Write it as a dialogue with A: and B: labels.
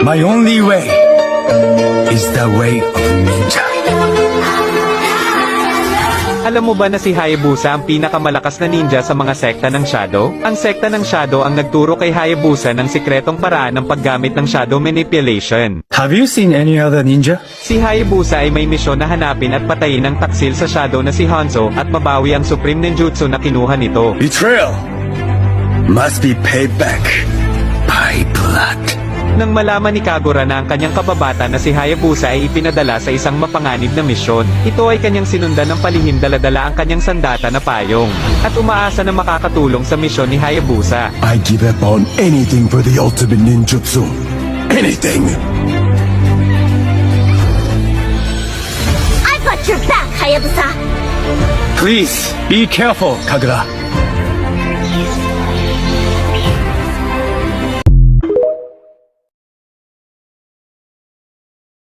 A: My only way is the way of ninja.
B: Alam mo ba na si Hayabusa ang pinakamalakas na ninja sa mga sekta ng Shadow? Ang sekta ng Shadow ang nagturo kay Hayabusa ng sikretong paraan ng paggamit ng Shadow Manipulation.
A: Have you seen any other ninja?
B: Si Hayabusa ay may misyon na hanapin at patayin ang taksil sa Shadow na si Hanzo at mabawi ang Supreme Ninjutsu na kinuha nito.
A: Betrayal must be paid back by blood.
B: Nang malaman ni Kagura na ang kanyang kababata na si Hayabusa ay ipinadala sa isang mapanganib na misyon, ito ay kanyang sinundan ng palihim dala-dala ang kanyang sandata na payong, at umaasa na makakatulong sa misyon ni Hayabusa.
A: I give up on anything for the ultimate ninjutsu. Anything!
C: I've got your back, Hayabusa!
A: Please, be careful, Kagura.